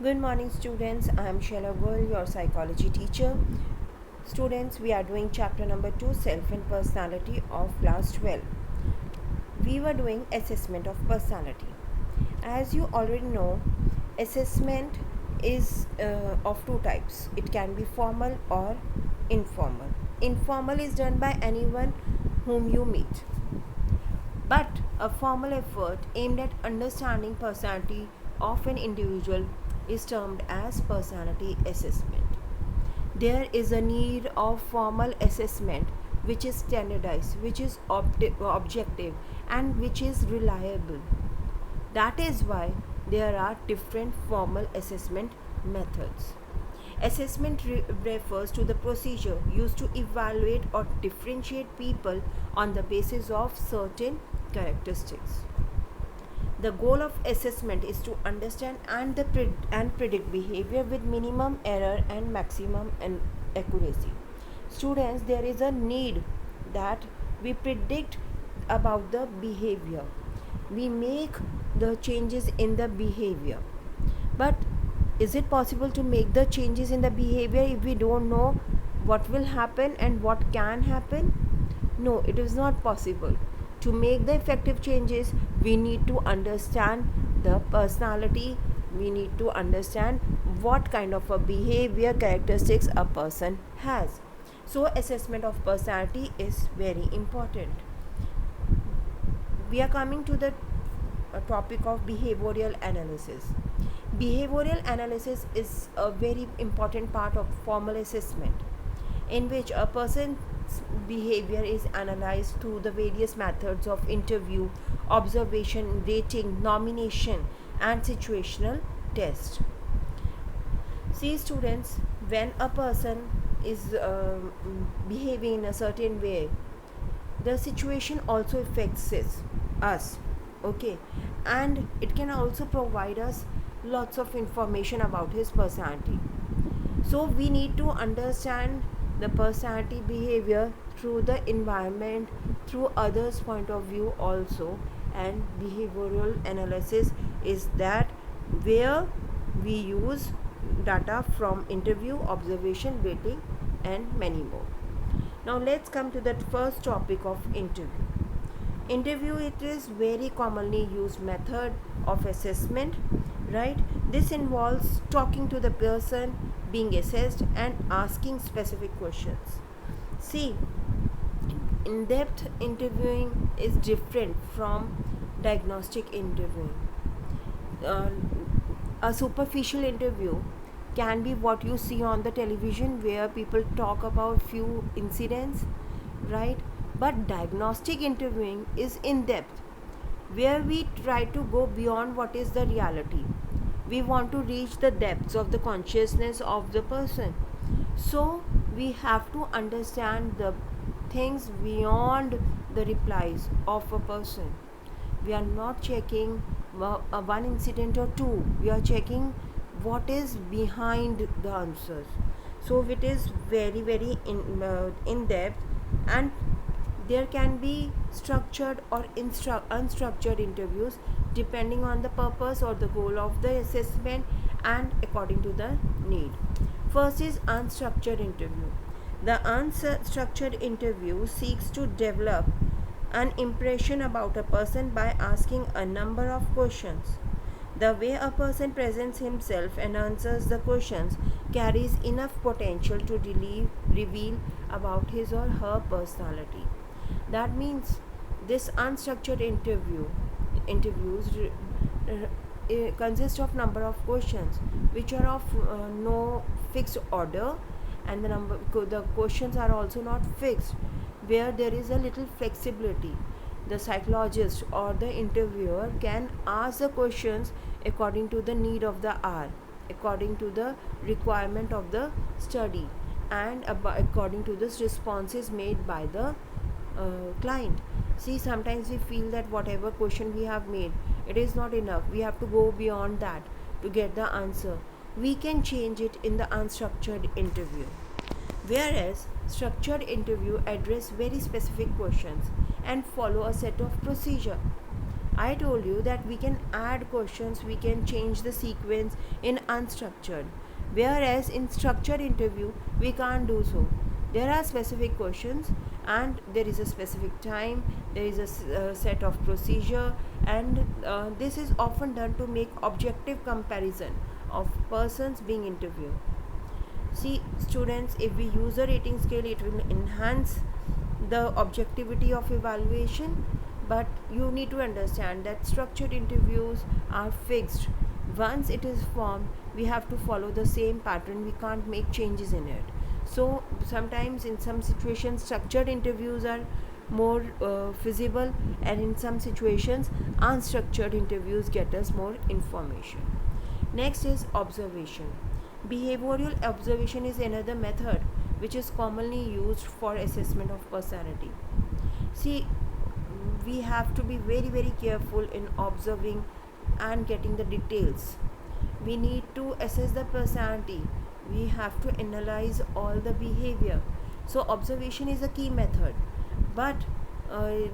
Good morning, students. I am Shaila Goel, your psychology teacher. Students, we are doing chapter number 2, Self and Personality of class 12. We were doing assessment of personality. As you already know, assessment is of two types. It can be formal or informal. Informal is done by anyone whom you meet. But a formal effort aimed at understanding personality of an individual is termed as personality assessment. There is a need of formal assessment which is standardized, which is objective, and which is reliable. That is why there are different formal assessment methods. Assessment refers to the procedure used to evaluate or differentiate people on the basis of certain characteristics. The goal of assessment is to understand and predict behavior with minimum error and maximum accuracy. Students, there is a need that we predict about the behavior. We make the changes in the behavior. But is it possible to make the changes in the behavior if we don't know what will happen and what can happen? No, it is not possible. To make the effective changes, we need to understand the personality, we need to understand what kind of a behavior characteristics a person has. So assessment of personality is very important. We are coming to the topic of behavioral analysis. Behavioral analysis is a very important part of formal assessment, in which a person's behavior is analyzed through the various methods of interview, observation, rating, nomination, and situational test. See, students, when a person is behaving in a certain way, the situation also affects us, okay, and it can also provide us lots of information about his personality. So we need to understand the personality behavior through the environment, through others point of view also. And behavioral analysis is that where we use data from interview, observation, rating, and many more. Now let's come to the first topic of interview. Interview, it is very commonly used method of assessment, right? This involves talking to the person being assessed and asking specific questions. See, in-depth interviewing is different from diagnostic interviewing. uh, a superficial interview can be what you see on the television, where people talk about few incidents, right? But diagnostic interviewing is in depth, where we try to go beyond what is the reality. We want to reach the depths of the consciousness of the person. So we have to understand the things beyond the replies of a person. We are not checking one incident or two, we are checking what is behind the answers. So it is very in depth, and there can be structured or unstructured interviews depending on the purpose or the goal of the assessment and according to the need. First is unstructured interview. The unstructured interview seeks to develop an impression about a person by asking a number of questions. The way a person presents himself and answers the questions carries enough potential to reveal about his or her personality. That means this unstructured interviews consist of number of questions which are of no fixed order, and the questions are also not fixed, where there is a little flexibility. The psychologist or the interviewer can ask the questions according to the need of the hour, according to the requirement of the study, and according to the responses made by the client. See, sometimes we feel that whatever question we have made, it is not enough, we have to go beyond that to get the answer. We can change it in the unstructured interview, whereas structured interview address very specific questions and follow a set of procedure. I told you that we can add questions, we can change the sequence in unstructured, whereas in structured interview we can't do so. There are specific questions and there is a specific time, there is a set of procedure, and this is often done to make objective comparison of persons being interviewed. See, students, if we use a rating scale, it will enhance the objectivity of evaluation, but you need to understand that structured interviews are fixed. Once it is formed, we have to follow the same pattern, we can't make changes in it. So, sometimes in some situations, structured interviews are more feasible, and in some situations, unstructured interviews get us more information. Next is observation. Behavioral observation is another method which is commonly used for assessment of personality. See, we have to be very careful in observing and getting the details. We need to assess the personality. We have to analyze all the behavior. So observation is a key method, but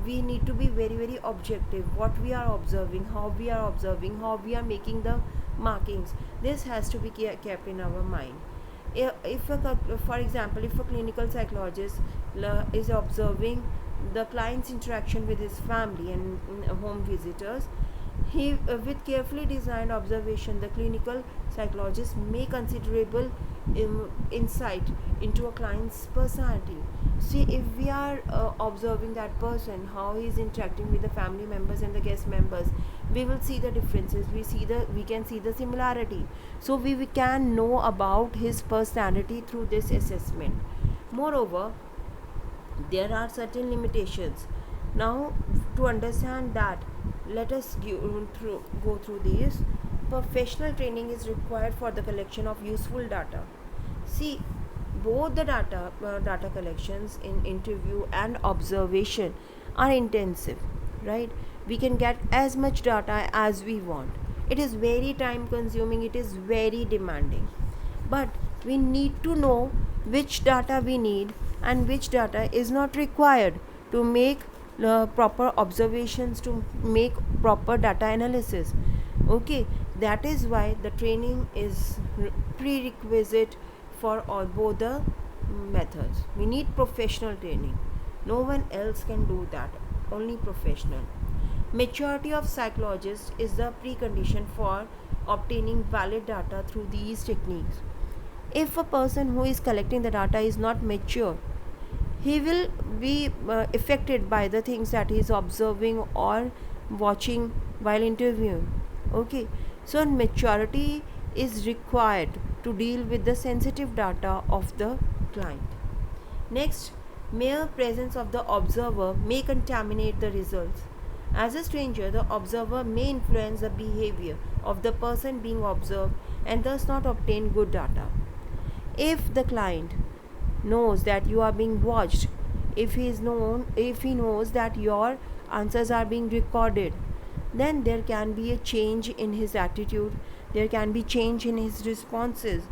we need to be very objective. What we are observing, how we are observing, how we are making the markings, this has to be kept in our mind. If for example, if a clinical psychologist is observing the client's interaction with his family and home visitors, he with carefully designed observation, the clinical psychologist may considerable insight into a client's personality. See, if we are observing that person, how he is interacting with the family members and the guest members, we will see the differences, we can see the similarity, so we can know about his personality through this assessment. Moreover, there are certain limitations. Now, to understand that, let us go through these. Professional training is required for the collection of useful data. See, both the data collections in interview and observation are intensive, right? We can get as much data as we want. It is very time consuming, it is very demanding, but we need to know which data we need and which data is not required to make proper observations, to make proper data analysis. Okay, that is why the training is prerequisite for all both the methods. We need professional training. No one else can do that, only professional. Maturity of psychologists is the precondition for obtaining valid data through these techniques. If a person who is collecting the data is not mature, he will be affected by the things that he is observing or watching while interviewing. Okay, so maturity is required to deal with the sensitive data of the client. Next, mere presence of the observer may contaminate the results. As a stranger, the observer may influence the behavior of the person being observed and thus not obtain good data. If the client knows that you are being watched, if he knows that your answers are being recorded, then there can be a change in his attitude, there can be change in his responses,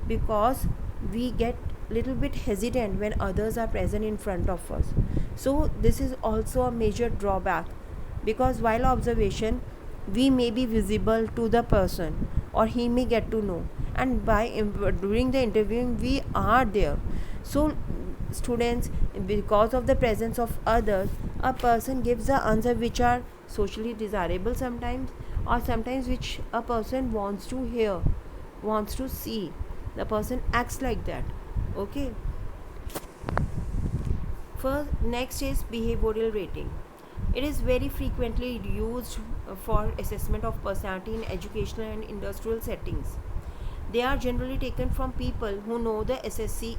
because we get little bit hesitant when others are present in front of us. So this is also a major drawback, because while observation we may be visible to the person or he may get to know, and during the interviewing we are there. So students, because of the presence of others, a person gives the answer which are socially desirable sometimes, or sometimes which a person wants to hear, wants to see. The person acts like that. Okay, first, next is behavioral rating. It is very frequently used for assessment of personality in educational and industrial settings. They are generally taken from people who know the SSC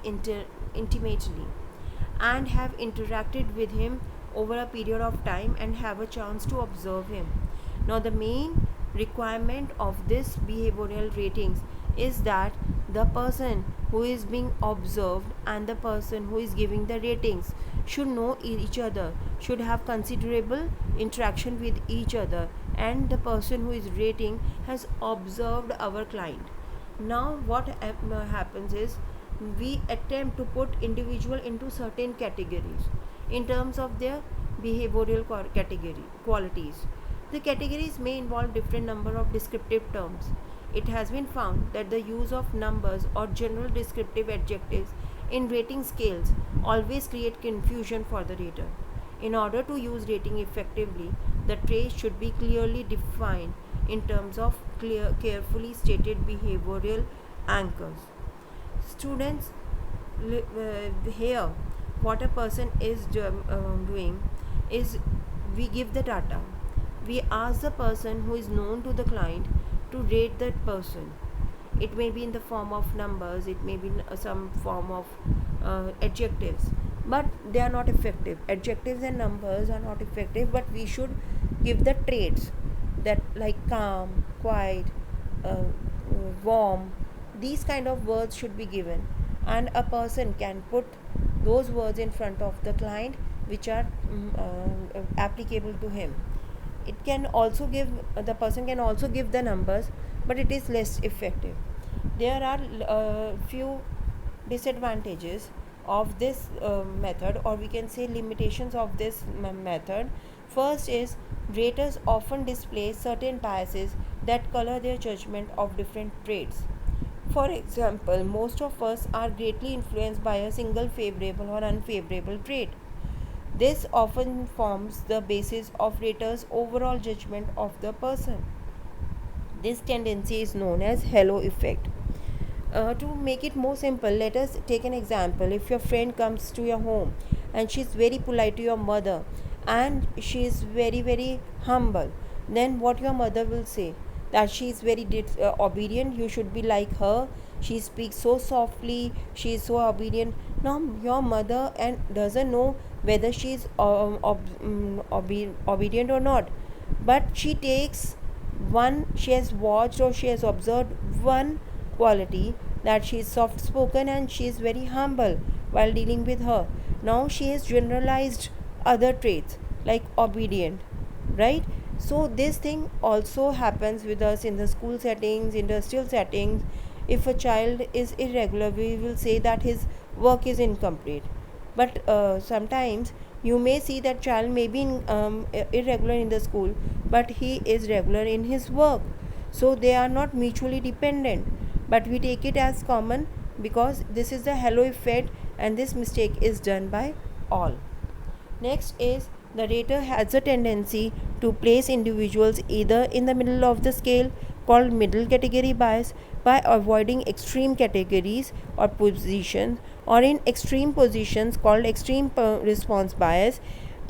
intimately and have interacted with him over a period of time and have a chance to observe him. Now, the main requirement of this behavioral ratings is that the person who is being observed and the person who is giving the ratings should know each other, should have considerable interaction with each other, and the person who is rating has observed our client. Now what happens is, we attempt to put individual into certain categories in terms of their behavioral category qualities. The categories may involve different number of descriptive terms. It has been found that the use of numbers or general descriptive adjectives in rating scales always create confusion for the rater. In order to use rating effectively, the traits should be clearly defined in terms of carefully stated behavioral anchors. Students, here what a person is doing is, we give the data, we ask the person who is known to the client to rate that person. It may be in the form of numbers, it may be in some form of adjectives, but they are not effective. Adjectives and numbers are not effective, but we should give the traits, that like calm, quiet, warm. These kind of words should be given, and a person can put those words in front of the client which are applicable to him. It can also give, the person can also give the numbers, but it is less effective. There are few disadvantages of this method, or we can say limitations of this method. First is, raters often display certain biases that color their judgment of different traits. For example, most of us are greatly influenced by a single favorable or unfavorable trait. This often forms the basis of raters' overall judgment of the person. This tendency is known as halo effect. To make it more simple, let us take an example. If your friend comes to your home and she is very polite to your mother and she is very, very humble, then what your mother will say? That she is very obedient, you should be like her, she speaks so softly, she is so obedient. Now your mother and doesn't know whether she is obedient or not, but she takes one, she has watched or she has observed one quality, that she is soft spoken and she is very humble while dealing with her. Now she has generalized other traits like obedient, right? So this thing also happens with us in the school settings, industrial settings. If a child is irregular, we will say that his work is incomplete. But sometimes you may see that child may be irregular in the school, but he is regular in his work. So they are not mutually dependent, but we take it as common because this is the halo effect, and this mistake is done by all. Next is, the rater has a tendency to place individuals either in the middle of the scale, called middle category bias, by avoiding extreme categories or positions, or in extreme positions called extreme response bias,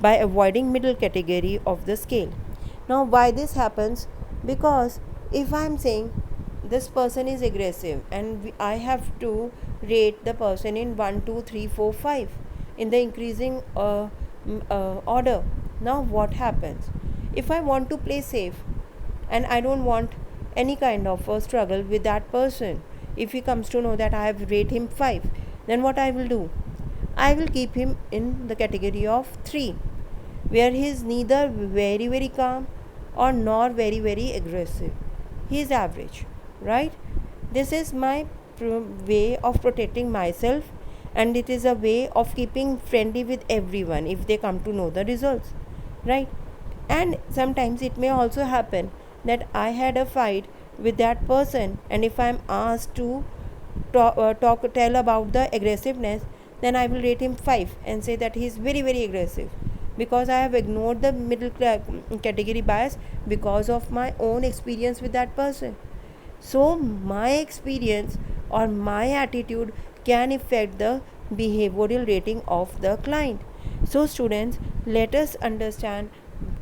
by avoiding middle category of the scale. Now why this happens? Because if I am saying this person is aggressive and I have to rate the person in 1, 2, 3, 4, 5 in the increasing order. Now what happens? If I want to play safe and I don't want any kind of a struggle with that person, if he comes to know that I have rated him 5, then what I will do? I will keep him in the category of 3, where he is neither very, very calm or nor very, very aggressive. He is average, right? This is my way of protecting myself, and it is a way of keeping friendly with everyone if they come to know the results, right? And sometimes it may also happen that I had a fight with that person, and if I am asked to tell about the aggressiveness, then I will rate him 5 and say that he is very, very aggressive, because I have ignored the middle category bias because of my own experience with that person. So my experience or my attitude can affect the behavioral rating of the client. So students, let us understand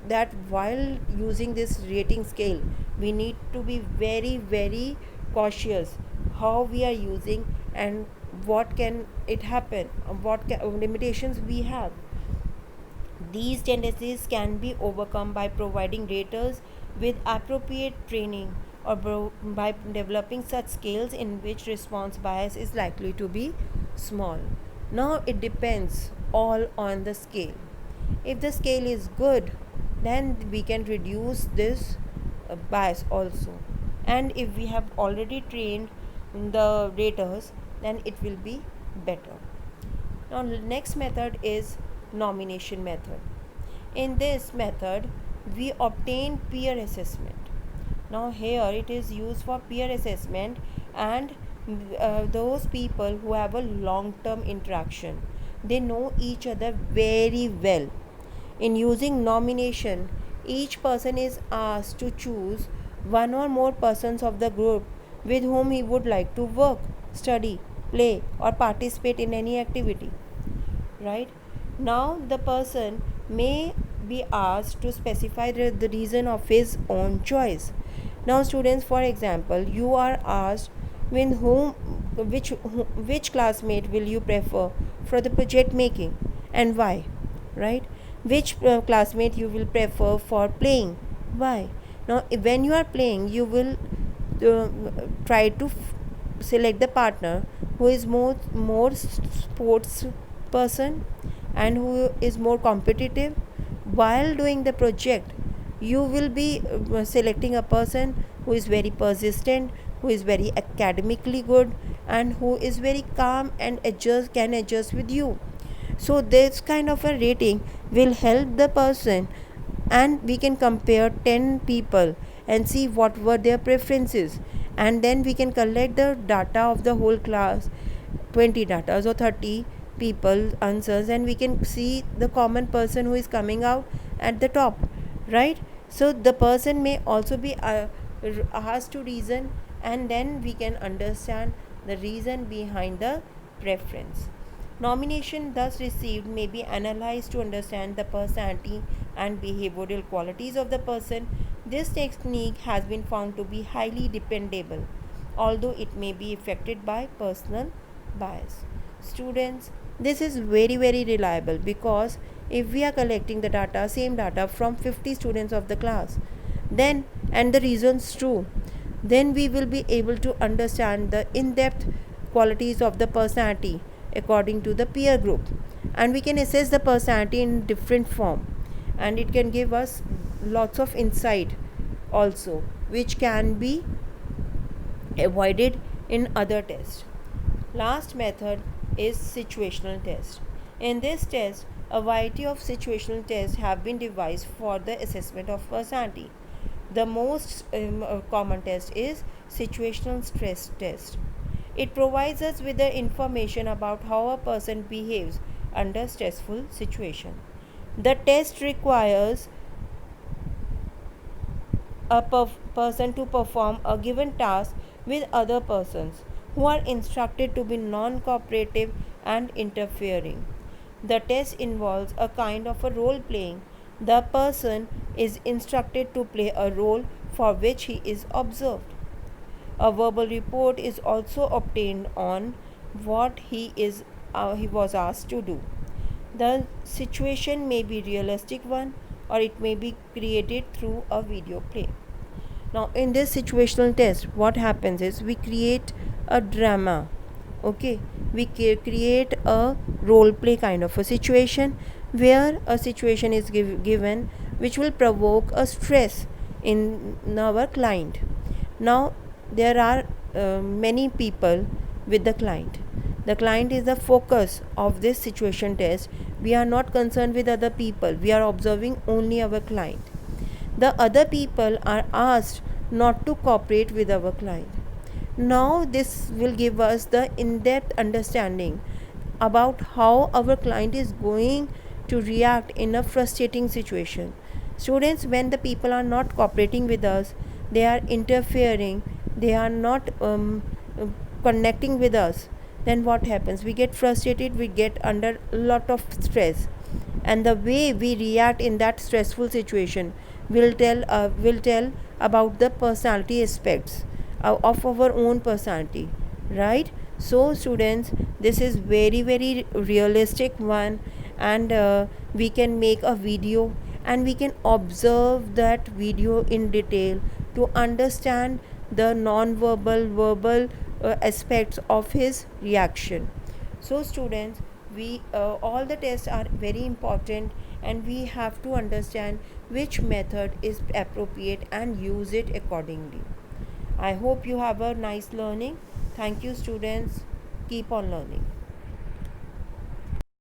that while using this rating scale, we need to be very, very cautious how we are using and what can it happen, what limitations we have. These tendencies can be overcome by providing raters with appropriate training, or by developing such scales in which response bias is likely to be small. Now it depends all on the scale. If the scale is good, then we can reduce this bias also. And if we have already trained the raters, then it will be better. Now next method is nomination method. In this method, we obtain peer assessment. Now here it is used for peer assessment, and those people who have a long term interaction, they know each other very well. In using nomination, each person is asked to choose one or more persons of the group with whom he would like to work, study, play, or participate in any activity. Right? Now, the person may be asked to specify the reason of his own choice. Now, students, for example, you are asked with which classmate will you prefer for the project making and why, right? Which classmate you will prefer for playing, why? Now, when you are playing, you will uh, try to select the partner who is more sports person and who is more competitive. While doing the project, you will be selecting a person who is very persistent, who is very academically good, and who is very calm and can adjust with you. So this kind of a rating will help the person, and we can compare 10 people and see what were their preferences, and then we can collect the data of the whole class, 20 data or 30 people answers, and we can see the common person who is coming out at the top, right? So the person may also be asked to reason, and then we can understand the reason behind the preference. Nomination thus received may be analyzed to understand the personality and behavioral qualities of the person. This technique has been found to be highly dependable, although it may be affected by personal bias. Students, this is very reliable, because if we are collecting the data, same data from 50 students of the class, then and the reasons true, then we will be able to understand the in-depth qualities of the personality according to the peer group, and we can assess the personality in different form, and it can give us lots of insight also, which can be avoided in other tests. Last method is situational test. In this test, a variety of situational tests have been devised for the assessment of personality. The most common test is situational stress test. It provides us with the information about how a person behaves under stressful situation. The test requires a person to perform a given task with other persons who are instructed to be non cooperative and interfering. The test involves a kind of a role playing. The person is instructed to play a role for which he is observed. A verbal report is also obtained on what he was asked to do. The situation may be realistic one, or it may be created through a video play. Now, in this situational test, what happens is we create a drama. Okay, we create a role play kind of a situation, where a situation is given which will provoke a stress in our client. Now, there are many people with the client. The client is the focus of this situation test. We are not concerned with other people, we are observing only our client. The other people are asked not to cooperate with our client. Now, this will give us the in depth understanding about how our client is going to react in a frustrating situation. Students, when the people are not cooperating with us, they are interfering, they are not connecting with us, then what happens? We get frustrated, we get under a lot of stress, and the way we react in that stressful situation will tell about the personality aspects of our own personality, right? So students, this is very realistic one, and we can make a video, and we can observe that video in detail to understand the non-verbal verbal aspects of his reaction. So students, we all the tests are very important, and we have to understand which method is appropriate and use it accordingly. I hope you have a nice learning. Thank you students. Keep on learning.